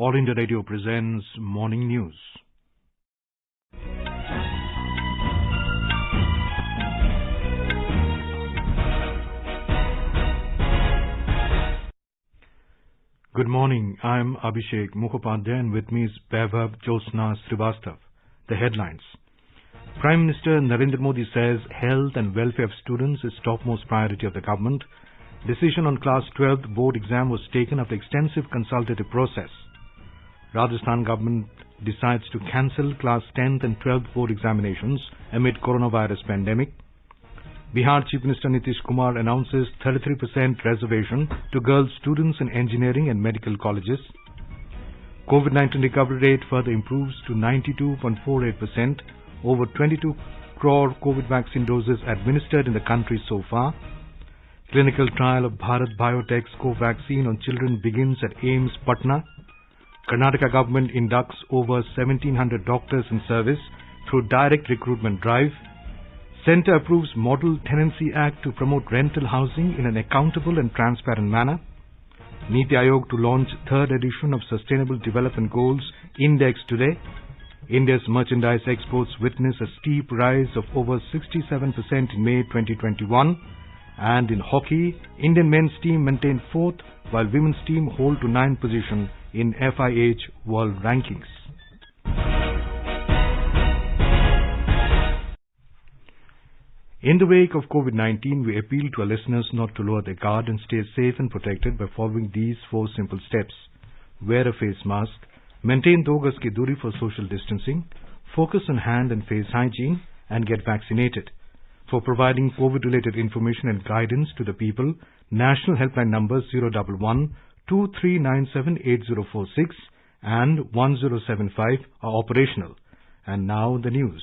All India Radio presents Morning News. Good morning. I'm Abhishek Mukhopadhyay and with me is Vaibhav Jyotsna Srivastav. The headlines. Prime Minister Narendra Modi says health and welfare of students is topmost priority of the government. Decision on Class 12th board exam was taken after extensive consultative process. Rajasthan government decides to cancel Class 10th and 12th board examinations amid coronavirus pandemic. Bihar Chief Minister Nitish Kumar announces 33% reservation to girls students in engineering and medical colleges. COVID-19 recovery rate further improves to 92.48%. Over 22 crore COVID vaccine doses administered in the country so far. Clinical trial of Bharat Biotech's Covaxin on children begins at AIIMS Patna. Karnataka government inducts over 1,700 doctors in service through direct recruitment drive. Centre approves Model Tenancy Act to promote rental housing in an accountable and transparent manner. Niti Aayog to launch third edition of Sustainable Development Goals Index today. India's merchandise exports witness a steep rise of over 67% in May 2021. And in hockey, Indian men's team maintained fourth while women's team hold to ninth position in FIH World Rankings. In the wake of COVID-19, we appeal to our listeners not to lower their guard and stay safe and protected by following these 4 simple steps. Wear a face mask, maintain 2 gaz ki duri for social distancing, focus on hand and face hygiene, and get vaccinated. For providing COVID-related information and guidance to the people, national helpline numbers 011-2397-8046 and 1075 are operational. And now the news.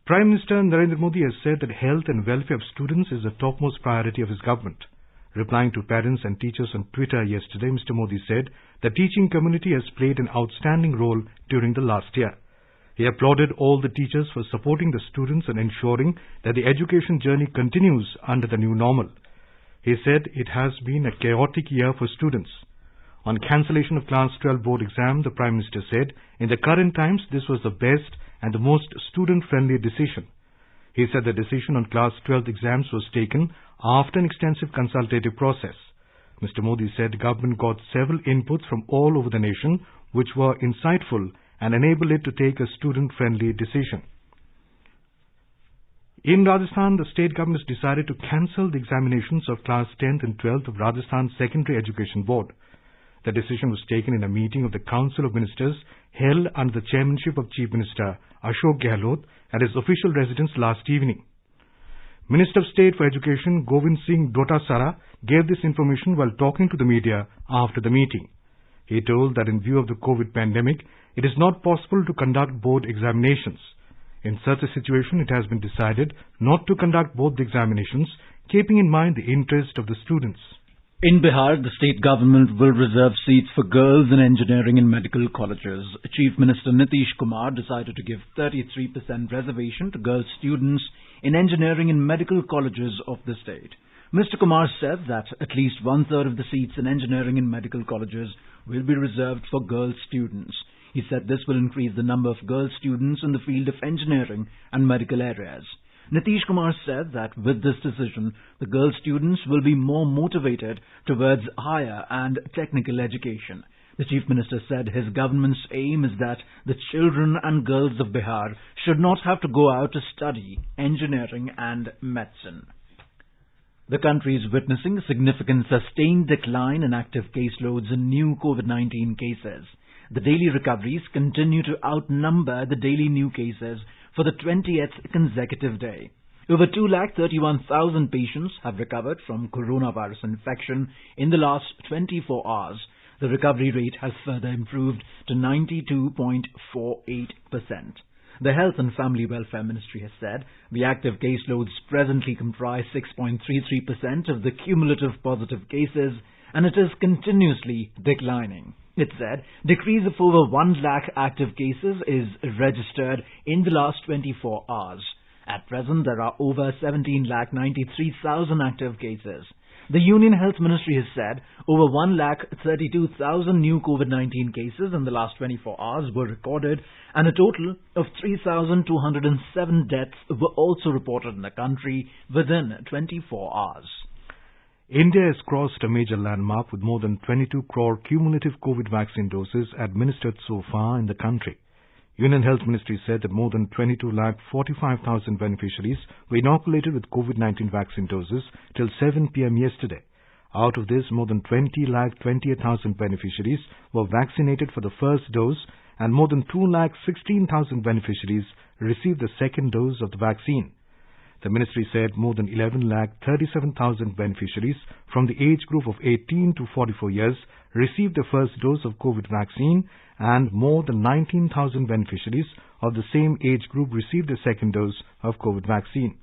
Prime Minister Narendra Modi has said that health and welfare of students is the topmost priority of his government. Replying to parents and teachers on Twitter yesterday, Mr. Modi said the teaching community has played an outstanding role during the last year. He applauded all the teachers for supporting the students and ensuring that the education journey continues under the new normal. He said it has been a chaotic year for students. On cancellation of Class 12 board exam, the Prime Minister said, in the current times, this was the best and the most student-friendly decision. He said the decision on Class 12 exams was taken after an extensive consultative process. Mr. Modi said the government got several inputs from all over the nation which were insightful and enabled it to take a student-friendly decision. In Rajasthan, the state government has decided to cancel the examinations of Class 10th and 12th of Rajasthan Secondary Education Board. The decision was taken in a meeting of the Council of Ministers held under the chairmanship of Chief Minister Ashok Gehlot at his official residence last evening. Minister of State for Education Govind Singh Dotasara gave this information while talking to the media after the meeting. He told that in view of the COVID pandemic, it is not possible to conduct board examinations. In such a situation, it has been decided not to conduct both the examinations, keeping in mind the interest of the students. In Bihar, the state government will reserve seats for girls in engineering and medical colleges. Chief Minister Nitish Kumar decided to give 33% reservation to girls students in engineering and medical colleges of the state. Mr. Kumar said that at least 1/3 of the seats in engineering and medical colleges will be reserved for girl students. He said this will increase the number of girl students in the field of engineering and medical areas. Nitish Kumar said that with this decision, the girl students will be more motivated towards higher and technical education. The Chief Minister said his government's aim is that the children and girls of Bihar should not have to go out to study engineering and medicine. The country is witnessing a significant sustained decline in active caseloads and new COVID-19 cases. The daily recoveries continue to outnumber the daily new cases for the 20th consecutive day. Over 231,000 patients have recovered from coronavirus infection in the last 24 hours. The recovery rate has further improved to 92.48%. The Health and Family Welfare Ministry has said the active caseloads presently comprise 6.33% of the cumulative positive cases and it is continuously declining. It said decrease of over 1 lakh active cases is registered in the last 24 hours. At present, there are over 17,93,000 active cases. The Union Health Ministry has said over 132,000 new COVID-19 cases in the last 24 hours were recorded, and a total of 3,207 deaths were also reported in the country within 24 hours. India has crossed a major landmark with more than 22 crore cumulative COVID vaccine doses administered so far in the country. Union Health Ministry said that more than 22,45,000 beneficiaries were inoculated with COVID-19 vaccine doses till 7 p.m. yesterday. Out of this, more than 20,28,000 beneficiaries were vaccinated for the first dose, and more than 2,16,000 beneficiaries received the second dose of the vaccine. The ministry said more than 11,37,000 beneficiaries from the age group of 18 to 44 years received the first dose of COVID vaccine, and more than 19,000 beneficiaries of the same age group received the second dose of COVID vaccine.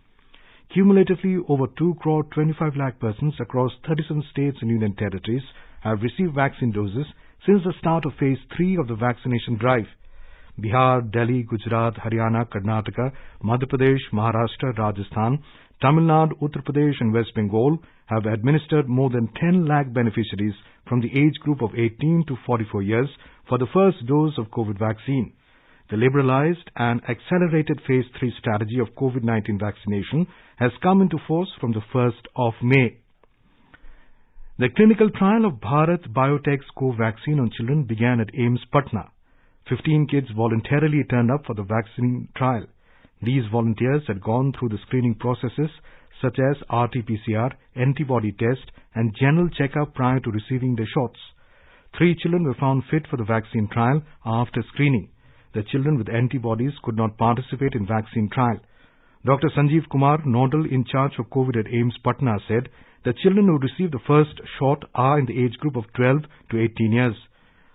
Cumulatively, over 2 crore 25 lakh persons across 37 states and union territories have received vaccine doses since the start of phase 3 of the vaccination drive. Bihar, Delhi, Gujarat, Haryana, Karnataka, Madhya Pradesh, Maharashtra, Rajasthan, Tamil Nadu, Uttar Pradesh and West Bengal have administered more than 10 lakh beneficiaries from the age group of 18 to 44 years for the first dose of COVID vaccine. The liberalized and accelerated phase 3 strategy of COVID-19 vaccination has come into force from the 1st of May. The clinical trial of Bharat Biotech's co-vaccine on children began at AIIMS Patna. 15 kids voluntarily turned up for the vaccine trial. These volunteers had gone through the screening processes such as RT-PCR, antibody test and general checkup prior to receiving the shots. 3 children were found fit for the vaccine trial after screening. The children with antibodies could not participate in vaccine trial. Dr. Sanjeev Kumar, nodal in charge of COVID at AIIMS Patna, said the children who received the first shot are in the age group of 12 to 18 years.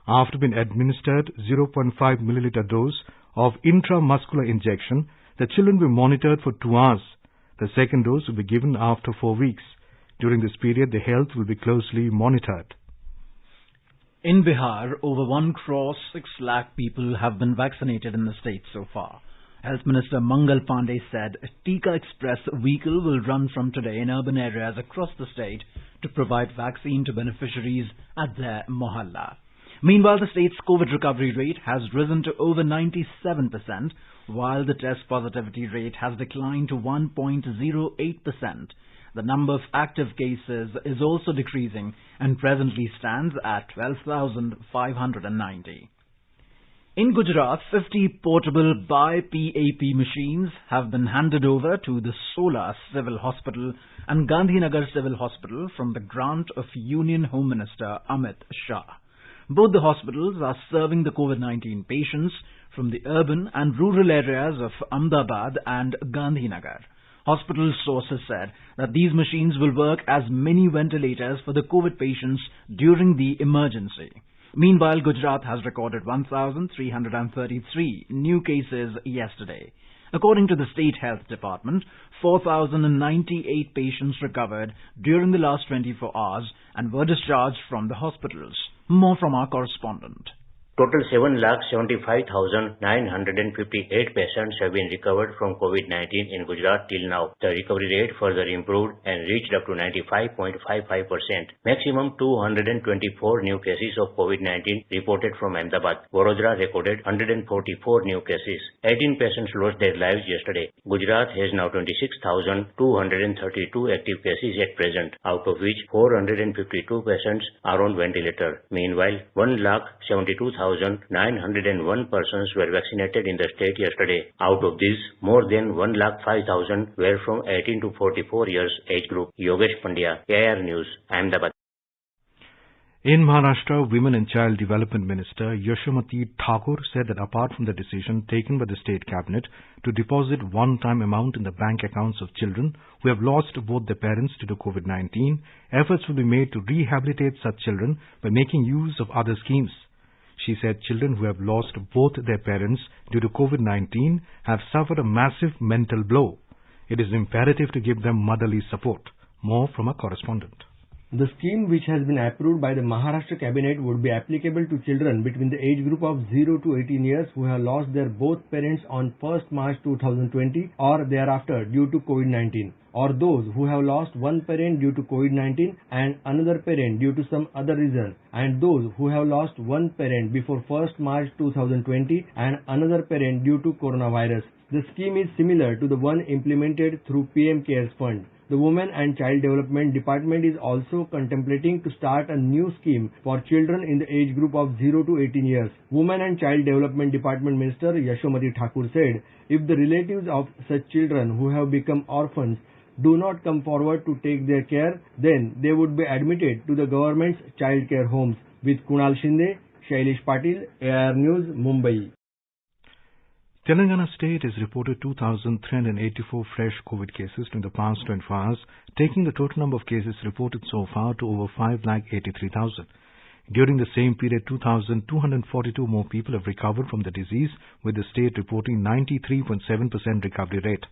After being administered 0.5 milliliter dose of intramuscular injection, the children were monitored for 2 hours. The second dose will be given after 4 weeks. During this period, their health will be closely monitored. In Bihar, over 1 crore 6 lakh people have been vaccinated in the state so far. Health Minister Mangal Pandey said a Tika Express vehicle will run from today in urban areas across the state to provide vaccine to beneficiaries at their mohalla. Meanwhile, the state's COVID recovery rate has risen to over 97%, while the test positivity rate has declined to 1.08%. The number of active cases is also decreasing and presently stands at 12,590. In Gujarat, 50 portable BiPAP machines have been handed over to the Sola Civil Hospital and Gandhinagar Civil Hospital from the grant of Union Home Minister Amit Shah. Both the hospitals are serving the COVID-19 patients from the urban and rural areas of Ahmedabad and Gandhinagar. Hospital sources said that these machines will work as mini ventilators for the COVID patients during the emergency. Meanwhile, Gujarat has recorded 1,333 new cases yesterday. According to the State Health Department, 4,098 patients recovered during the last 24 hours and were discharged from the hospitals. More from our correspondent. Total 7,75,958 patients have been recovered from COVID-19 in Gujarat till now. The recovery rate further improved and reached up to 95.55%. Maximum 224 new cases of COVID-19 reported from Ahmedabad. Vadodara recorded 144 new cases. 18 patients lost their lives yesterday. Gujarat has now 26,232 active cases at present, out of which 452 patients are on ventilator. Meanwhile, 1,72,901 persons were vaccinated in the state yesterday. Out of these, more than 1,05,000 were from 18 to 44 years age group. Yogesh Pandya, AIR News, Ahmedabad. In Maharashtra, Women and Child Development Minister Yashomati Thakur said that apart from the decision taken by the state cabinet to deposit one-time amount in the bank accounts of children who have lost both their parents due to COVID-19, efforts will be made to rehabilitate such children by making use of other schemes. She said children who have lost both their parents due to COVID-19 have suffered a massive mental blow. It is imperative to give them motherly support. More from our correspondent. The scheme, which has been approved by the Maharashtra Cabinet, would be applicable to children between the age group of 0 to 18 years who have lost their both parents on 1st March 2020 or thereafter due to COVID-19, or those who have lost one parent due to COVID-19 and another parent due to some other reason, and those who have lost one parent before 1st March 2020 and another parent due to coronavirus. The scheme is similar to the one implemented through PM CARES Fund. The Women and Child Development Department is also contemplating to start a new scheme for children in the age group of 0 to 18 years. Women and Child Development Department Minister Yashomati Thakur said, if the relatives of such children who have become orphans do not come forward to take their care, then they would be admitted to the government's child care homes. With Kunal Shinde, Shailesh Patil, AIR News, Mumbai. Telangana state has reported 2,384 fresh COVID cases in the past 24 hours, taking the total number of cases reported so far to over 5,83,000. During the same period, 2,242 more people have recovered from the disease, with the state reporting 93.7% recovery rate.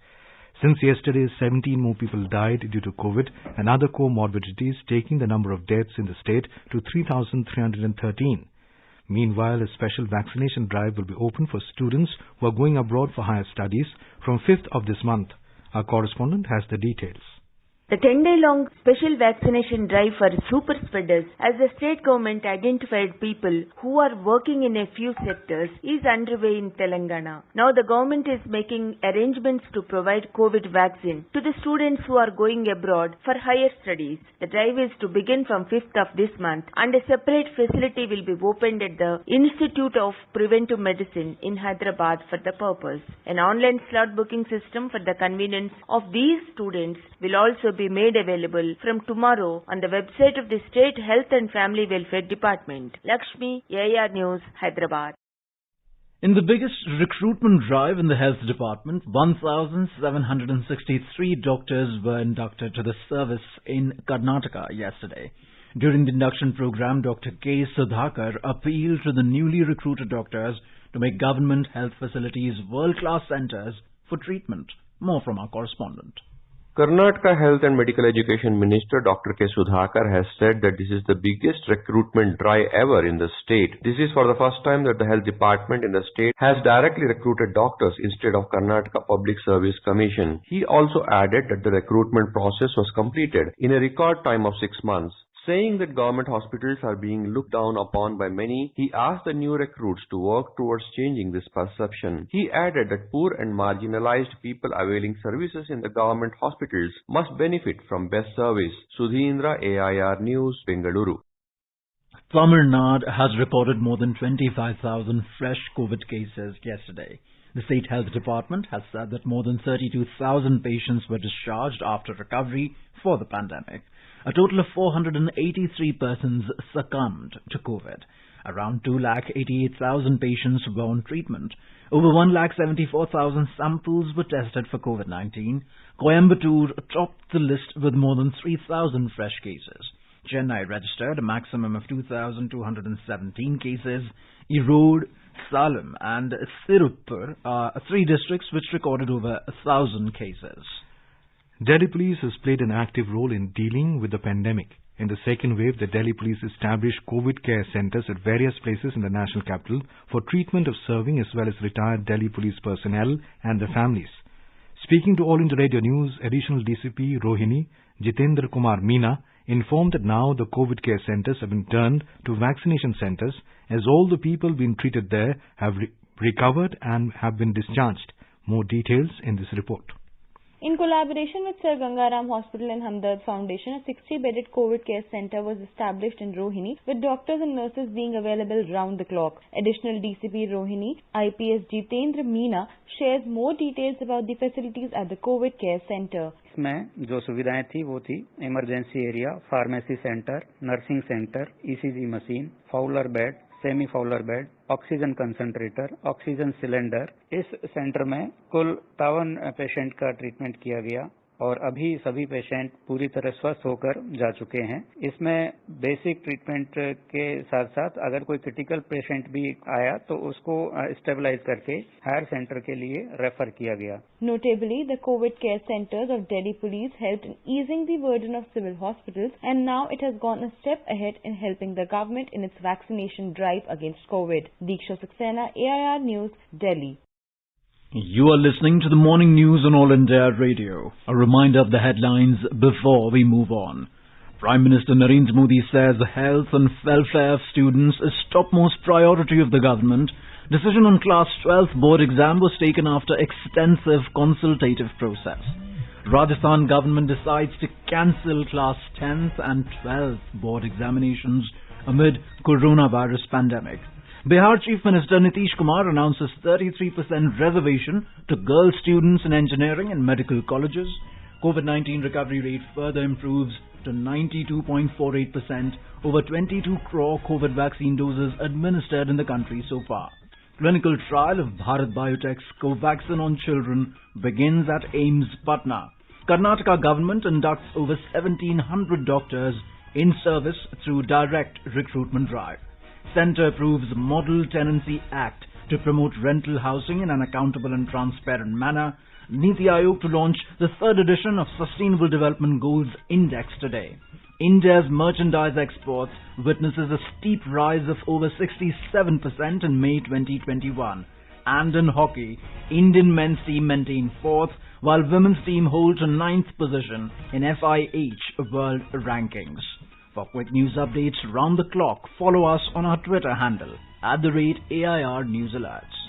Since yesterday, 17 more people died due to COVID and other comorbidities, taking the number of deaths in the state to 3,313. Meanwhile, a special vaccination drive will be open for students who are going abroad for higher studies from 5th of this month. Our correspondent has the details. The 10-day-long special vaccination drive for super spreaders, as the state government identified people who are working in a few sectors, is underway in Telangana. Now the government is making arrangements to provide COVID vaccine to the students who are going abroad for higher studies. The drive is to begin from 5th of this month, and a separate facility will be opened at the Institute of Preventive Medicine in Hyderabad for the purpose. An online slot booking system for the convenience of these students will also be made available from tomorrow on the website of the State Health and Family Welfare Department. Lakshmi, AIR News, Hyderabad. In the biggest recruitment drive in the health department, 1,763 doctors were inducted to the service in Karnataka yesterday. During the induction program, Dr. K. Sudhakar appealed to the newly recruited doctors to make government health facilities world-class centers for treatment. More from our correspondent. Karnataka Health and Medical Education Minister Dr. K. Sudhakar has said that this is the biggest recruitment drive ever in the state. This is for the first time that the health department in the state has directly recruited doctors instead of Karnataka Public Service Commission. He also added that the recruitment process was completed in a record time of 6 months. Saying that government hospitals are being looked down upon by many, he asked the new recruits to work towards changing this perception. He added that poor and marginalized people availing services in the government hospitals must benefit from best service. Sudhindra, AIR News, Bengaluru. Tamil Nadu has recorded more than 25,000 fresh COVID cases yesterday. The State Health Department has said that more than 32,000 patients were discharged after recovery for the pandemic. A total of 483 persons succumbed to COVID. Around 2,88,000 patients were on treatment. Over 1,74,000 samples were tested for COVID-19. Coimbatore topped the list with more than 3,000 fresh cases. Chennai registered a maximum of 2,217 cases. Erode, Salem and Tirupur are three districts which recorded over 1,000 cases. Delhi Police has played an active role in dealing with the pandemic. In the second wave, the Delhi Police established COVID care centers at various places in the national capital for treatment of serving as well as retired Delhi Police personnel and their families. Speaking to All India Radio News, Additional DCP Rohini Jitendra Kumar Meena informed that now the COVID care centers have been turned to vaccination centers as all the people being treated there have recovered and have been discharged. More details in this report. In collaboration with Sir Gangaram Hospital and Hamdard Foundation, a 60-bedded COVID care center was established in Rohini, with doctors and nurses being available round the clock. Additional DCP Rohini, IPS Jitendra Meena, shares more details about the facilities at the COVID care center. इसमें जो सुविधाएं थी वो थी emergency area, pharmacy centre, nursing centre, ECG machine, Fowler bed, semi Fowler bed, oxygen concentrator, oxygen cylinder. इस centre में कुल 52 patient का ट्रीटमेंट किया गया और अभी सभी पेशेंट पूरी तरह स्वस्थ होकर जा चुके हैं। इसमें बेसिक ट्रीटमेंट के साथ साथ अगर कोई क्रिटिकल पेशेंट भी आया तो उसको स्टेबलाइज करके हायर सेंटर के लिए रेफर किया गया। Notably, the COVID care centers of Delhi Police helped in easing the burden of civil hospitals, and now it has gone a step ahead in helping the government in its vaccination drive against COVID. Diksha Saxena, AIR News, Delhi. You are listening to the morning news on All India Radio. A reminder of the headlines before we move on. Prime Minister Narendra Modi says the health and welfare of students is topmost priority of the government. Decision on Class 12th board exam was taken after extensive consultative process. Rajasthan government decides to cancel Class 10th and 12th board examinations amid coronavirus pandemic. Bihar Chief Minister Nitish Kumar announces 33% reservation to girl students in engineering and medical colleges. COVID-19 recovery rate further improves to 92.48%, over 22 crore COVID vaccine doses administered in the country so far. Clinical trial of Bharat Biotech's Covaxin on children begins at AIIMS, Patna. Karnataka government inducts over 1,700 doctors in service through direct recruitment drive. Centre approves Model Tenancy Act to promote rental housing in an accountable and transparent manner. Niti Aayog to launch the third edition of Sustainable Development Goals Index today. India's merchandise exports witnesses a steep rise of over 67% in May 2021. And in hockey, Indian men's team maintain fourth, while women's team holds a ninth position in FIH World Rankings. For quick news updates round the clock, follow us on our Twitter handle @AIR News Alerts.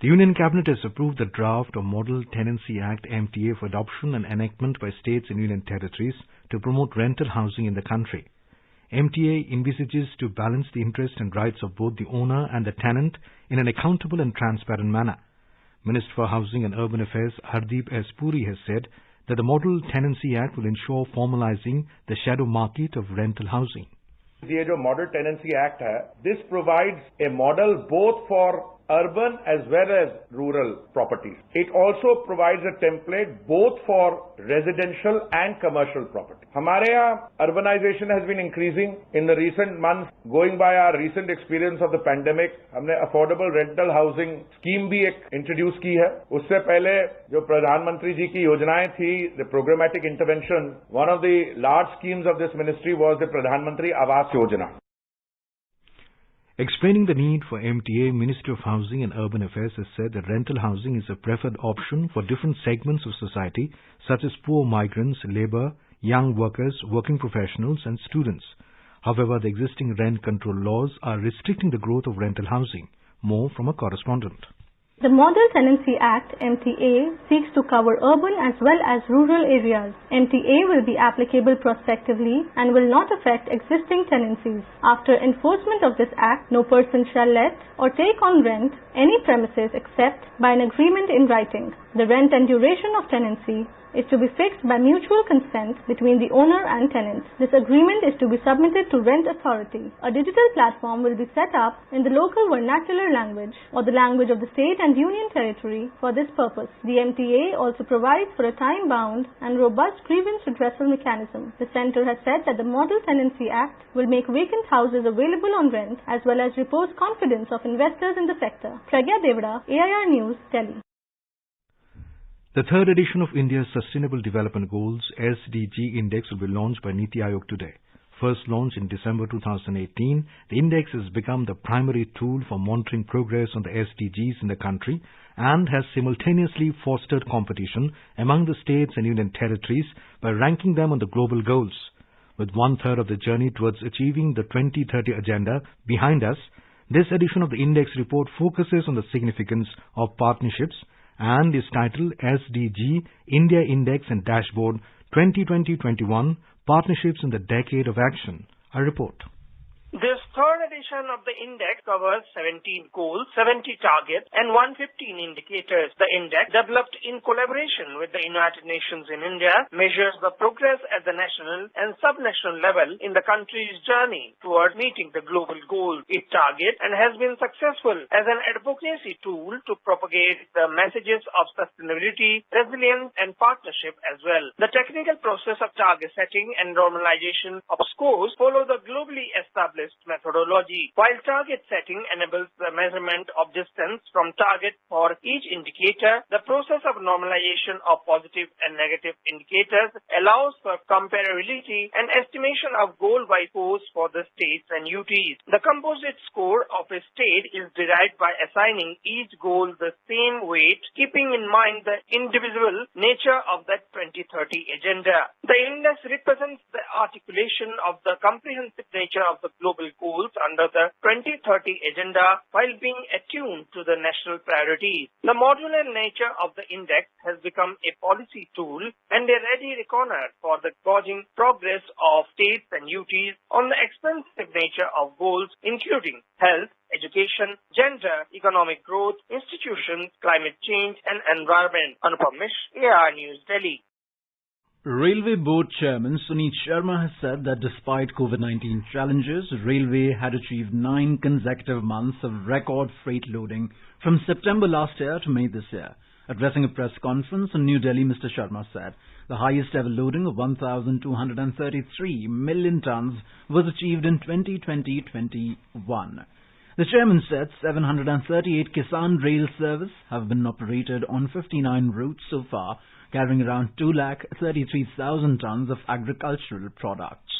The Union Cabinet has approved the draft of Model Tenancy Act MTA for adoption and enactment by states and union territories to promote rental housing in the country. MTA envisages to balance the interests and rights of both the owner and the tenant in an accountable and transparent manner. Minister for Housing and Urban Affairs Hardeep S. Puri has said that the Model Tenancy Act will ensure formalizing the shadow market of rental housing. ये जो model tenancy act है, this provides a model both for urban as well as rural properties. It also provides a template both for residential and commercial property. हमारे यहाँ urbanization has been increasing in the recent months. Going by our recent experience of the pandemic, हमने affordable rental housing scheme भी एक introduce की है. उससे पहले जो प्रधानमंत्री जी की योजनाएं थी, the programmatic intervention, one of the large schemes of this ministry was the Pradhan Mantri Awas Yojana. Explaining the need for MTA, Ministry of Housing and Urban Affairs has said that rental housing is a preferred option for different segments of society such as poor migrants, labour, young workers, working professionals and students. However, the existing rent control laws are restricting the growth of rental housing. More from a correspondent. The Model Tenancy Act MTA seeks to cover urban as well as rural areas. MTA will be applicable prospectively and will not affect existing tenancies. After enforcement of this act, no person shall let or take on rent any premises except by an agreement in writing. The rent and duration of tenancy is to be fixed by mutual consent between the owner and tenant. This agreement is to be submitted to Rent Authority. A digital platform will be set up in the local vernacular language or the language of the state and union territory for this purpose. The MTA also provides for a time-bound and robust grievance redressal mechanism. The centre has said that the Model Tenancy Act will make vacant houses available on rent as well as repose confidence of investors in the sector. Pragya Devada, AIR News, Delhi. The third edition of India's Sustainable Development Goals SDG Index will be launched by Niti Aayog today. First launched in December 2018, the index has become the primary tool for monitoring progress on the SDGs in the country and has simultaneously fostered competition among the states and union territories by ranking them on the global goals. With one-third of the journey towards achieving the 2030 agenda behind us, this edition of the index report focuses on the significance of partnerships and is titled SDG India Index and Dashboard 2020-21 Partnerships in the Decade of Action. A report. This third edition of the index covers 17 goals, 70 targets, and 115 indicators. The index, developed in collaboration with the United Nations in India, measures the progress at the national and subnational level in the country's journey toward meeting the global goals. It targets and has been successful as an advocacy tool to propagate the messages of sustainability, resilience, and partnership as well. The technical process of target setting and normalization of scores follow the globally established methodology. While target setting enables the measurement of distance from target for each indicator, the process of normalization of positive and negative indicators allows for comparability and estimation of goal-wise scores for the states and UTs. The composite score of a state is derived by assigning each goal the same weight, keeping in mind the indivisible nature of that 2030 agenda. The index represents the articulation of the comprehensive nature of the global goals under the 2030 agenda while being attuned to the national priorities. The modular nature of the index has become a policy tool and a ready reckoner for the gauging progress of states and UTs on the expansive nature of goals including health, education, gender, economic growth, institutions, climate change and environment. Anupam Mishra, AR News, Delhi. Railway Board Chairman Suneet Sharma has said that despite COVID-19 challenges, Railway had achieved 9 consecutive months of record freight loading from September last year to May this year. Addressing a press conference in New Delhi, Mr. Sharma said the highest ever loading of 1,233 million tons was achieved in 2020-21. The chairman said 738 Kisan Rail service have been operated on 59 routes so far, carrying around 233,000 tons of agricultural products.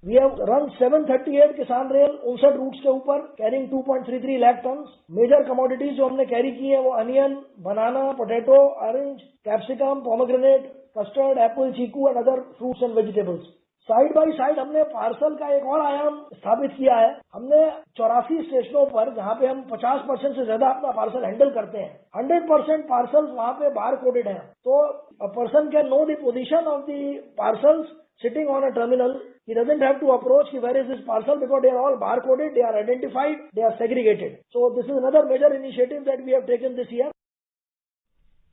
We have run 738 Kisan Rail 59 routes के ऊपर carrying 2.33 lakh tons. Major commodities जो हमने carry की है वो onion, banana, potato, orange, capsicum, pomegranate, custard, apple, chikoo and other fruits and vegetables. Side by side हमने parcel का एक और आयाम स्थापित किया है. हमने 84 स्टेशनों पर जहां पे हम 50% से ज्यादा अपना पार्सल हैंडल करते हैं, 100% पार्सल्स वहां पे बार कोडेड हैं. तो a person can know the position of the parcels sitting on a terminal. He doesn't have to approach where is this parcel because they are all bar coded, they are identified, they are segregated. So this is another major initiative that we have taken this year.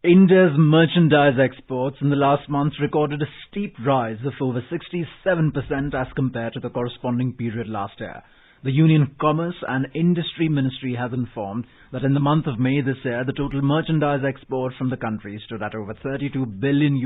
India's merchandise exports in the last month recorded a steep rise of over 67% as compared to the corresponding period last year. The Union Commerce and Industry Ministry has informed that in the month of May this year, the total merchandise export from the country stood at over $32 billion.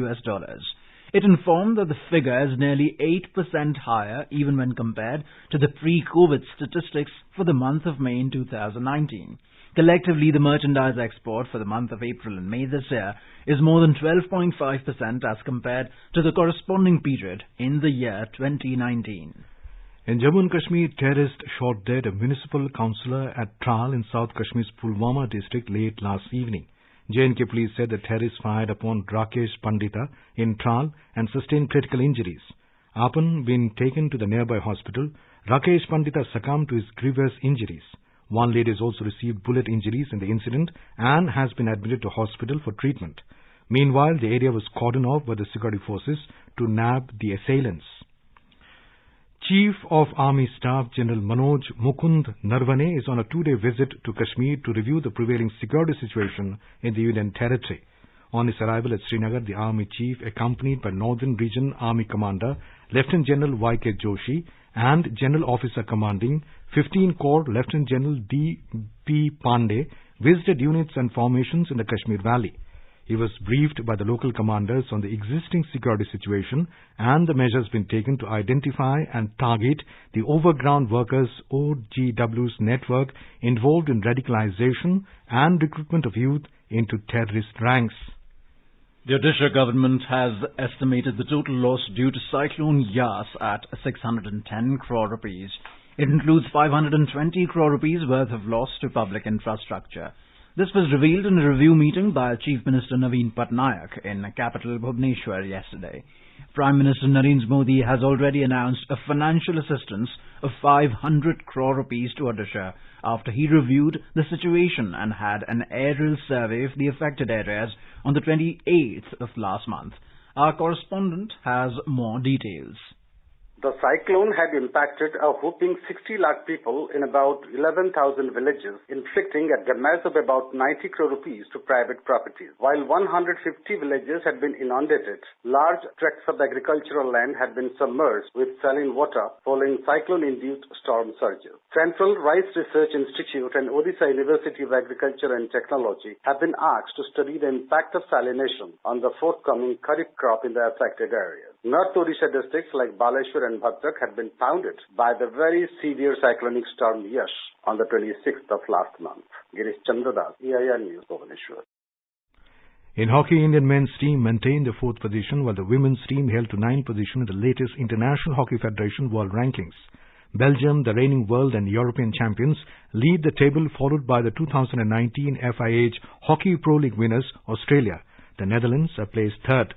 It informed that the figure is nearly 8% higher even when compared to the pre-COVID statistics for the month of May in 2019. Collectively, the merchandise export for the month of April and May this year is more than 12.5% as compared to the corresponding period in the year 2019. In Jammu and Kashmir, terrorists shot dead a municipal councillor at Tral in South Kashmir's Pulwama district late last evening. J&K police said the terrorists fired upon Rakesh Pandita in Tral and sustained critical injuries. Upon being taken to the nearby hospital, Rakesh Pandita succumbed to his grievous injuries. One lady has also received bullet injuries in the incident and has been admitted to hospital for treatment. Meanwhile, the area was cordoned off by the security forces to nab the assailants. Chief of Army Staff General Manoj Mukund Narvane is on a 2-day visit to Kashmir to review the prevailing security situation in the Union Territory. On his arrival at Srinagar, the Army Chief, accompanied by Northern Region Army Commander Lieutenant General Y.K. Joshi and General Officer Commanding 15 Corps Lieutenant General D.P. Pandey, visited units and formations in the Kashmir Valley. He was briefed by the local commanders on the existing security situation and the measures being taken to identify and target the overground workers OGW's network involved in radicalization and recruitment of youth into terrorist ranks. The Odisha government has estimated the total loss due to Cyclone Yas at 610 crore rupees. It includes 520 crore rupees worth of loss to public infrastructure. This was revealed in a review meeting by Chief Minister Naveen Patnaik in capital Bhubaneswar yesterday. Prime Minister Narendra Modi has already announced a financial assistance of 500 crore rupees to Odisha after he reviewed the situation and had an aerial survey of the affected areas on the 28th of last month. Our correspondent has more details. The cyclone had impacted a whopping 60 lakh people in about 11,000 villages, inflicting a damage of about 90 crore rupees to private properties. While 150 villages had been inundated, large tracts of agricultural land had been submerged with saline water following cyclone-induced storm surges. Central Rice Research Institute and Odisha University of Agriculture and Technology have been asked to study the impact of salination on the forthcoming kharif crop in the affected areas. North Odisha districts like Baleshwar and Bhadrak had been pounded by the very severe cyclonic storm Yash on the 26th of last month. Girish Chandradas, EIR News, Bhubaneswar. In hockey, Indian men's team maintained the 4th position while the women's team held to 9th position in the latest International Hockey Federation World Rankings. Belgium, the reigning world and European champions, lead the table, followed by the 2019 FIH Hockey Pro League winners, Australia. The Netherlands are placed 3rd.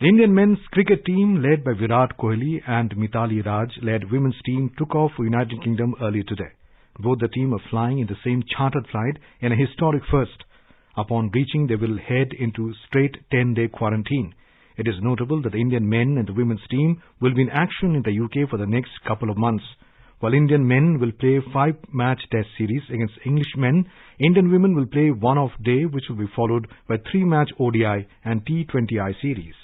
The Indian men's cricket team, led by Virat Kohli and Mithali Raj-led women's team, took off for United Kingdom earlier today. Both the team are flying in the same chartered flight in a historic first. Upon reaching, they will head into straight 10-day quarantine. It is notable that the Indian men and the women's team will be in action in the UK for the next couple of months. While Indian men will play 5-match test series against English men, Indian women will play one-off day which will be followed by 3-match ODI and T20I series.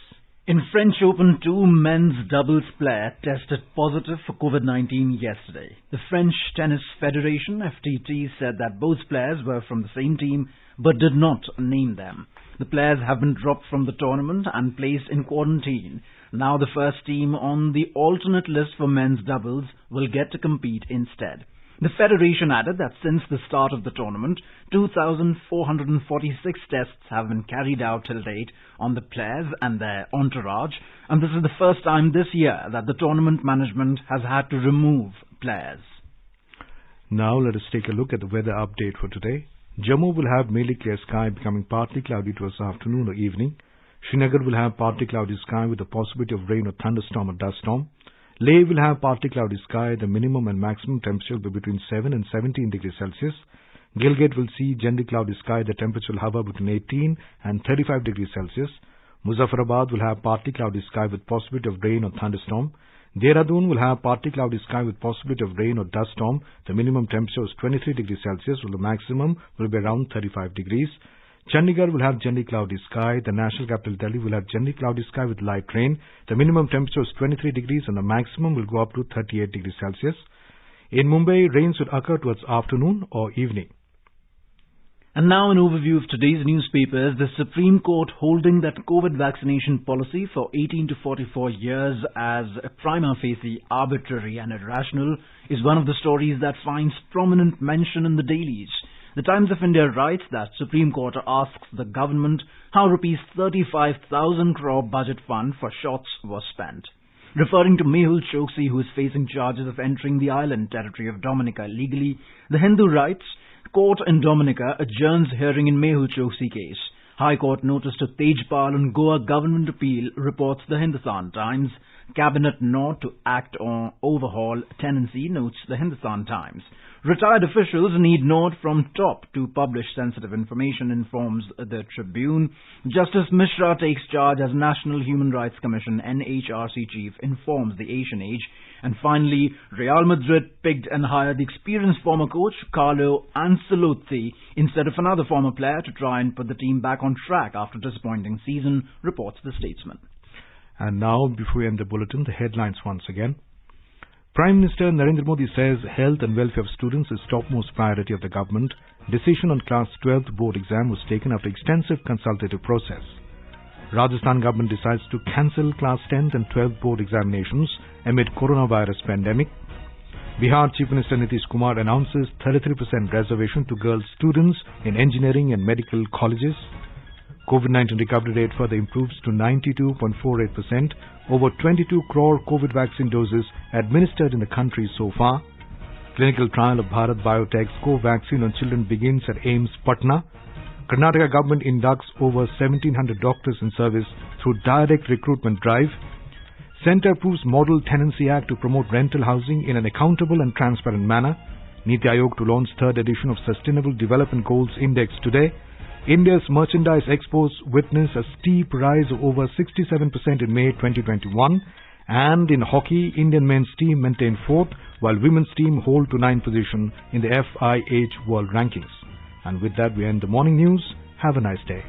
In French Open, 2 men's doubles player tested positive for COVID-19 yesterday. The French Tennis Federation, FTT, said that both players were from the same team but did not name them. The players have been dropped from the tournament and placed in quarantine. Now the first team on the alternate list for men's doubles will get to compete instead. The federation added that since the start of the tournament, 2,446 tests have been carried out till date on the players and their entourage, and this is the first time this year that the tournament management has had to remove players. Now let us take a look at the weather update for today. Jammu will have mainly clear sky, becoming partly cloudy towards afternoon or evening. Srinagar will have partly cloudy sky with the possibility of rain or thunderstorm or dust storm. Leh will have partly cloudy sky. The minimum and maximum temperature will be between 7 and 17 degrees Celsius. Gilgit will see generally cloudy sky. The temperature will hover between 18 and 35 degrees Celsius. Muzaffarabad will have partly cloudy sky with possibility of rain or thunderstorm. Dehradun will have partly cloudy sky with possibility of rain or dust storm. The minimum temperature is 23 degrees Celsius, while the maximum will be around 35 degrees. Chandigarh will have generally cloudy sky. The national capital Delhi will have generally cloudy sky with light rain. The minimum temperature is 23 degrees and the maximum will go up to 38 degrees Celsius. In Mumbai, rains would occur towards afternoon or evening. And now an overview of today's newspapers. The Supreme Court holding that COVID vaccination policy for 18 to 44 years as prima facie arbitrary and irrational is one of the stories that finds prominent mention in the dailies. The Times of India writes that Supreme Court asks the government how rupees 35,000 crore budget fund for shots was spent. Referring to Mehul Choksi, who is facing charges of entering the island territory of Dominica illegally, the Hindu writes, Court in Dominica adjourns hearing in Mehul Choksi case. High Court notice to Tejpal on Goa government appeal, reports the Hindustan Times. Cabinet nod to act on overhaul tenancy, notes the Hindustan Times. Retired officials need nod from top to publish sensitive information, informs the Tribune. Justice Mishra takes charge as National Human Rights Commission NHRC chief, informs the Asian Age. And finally, Real Madrid picked and hired the experienced former coach Carlo Ancelotti instead of another former player to try and put the team back on track after a disappointing season, reports the Statesman. And now, before we end the bulletin, the headlines once again. Prime Minister Narendra Modi says health and welfare of students is topmost priority of the government. Decision on Class 12th board exam was taken after extensive consultative process. Rajasthan government decides to cancel Class 10th and 12th board examinations amid coronavirus pandemic. Bihar Chief Minister Nitish Kumar announces 33% reservation to girl students in engineering and medical colleges. COVID-19 recovery rate further improves to 92.48%. Over 22 crore COVID vaccine doses administered in the country so far. Clinical trial of Bharat Biotech's co-vaccine on children begins at AIIMS Patna. Karnataka government inducts over 1,700 doctors in service through direct recruitment drive. Centre approves Model Tenancy Act to promote rental housing in an accountable and transparent manner. Niti Aayog to launch third edition of Sustainable Development Goals Index today. India's merchandise exports witness a steep rise of over 67% in May 2021. And in hockey, Indian men's team maintained 4th, while women's team hold to 9th position in the FIH World Rankings. And with that, we end the morning news. Have a nice day.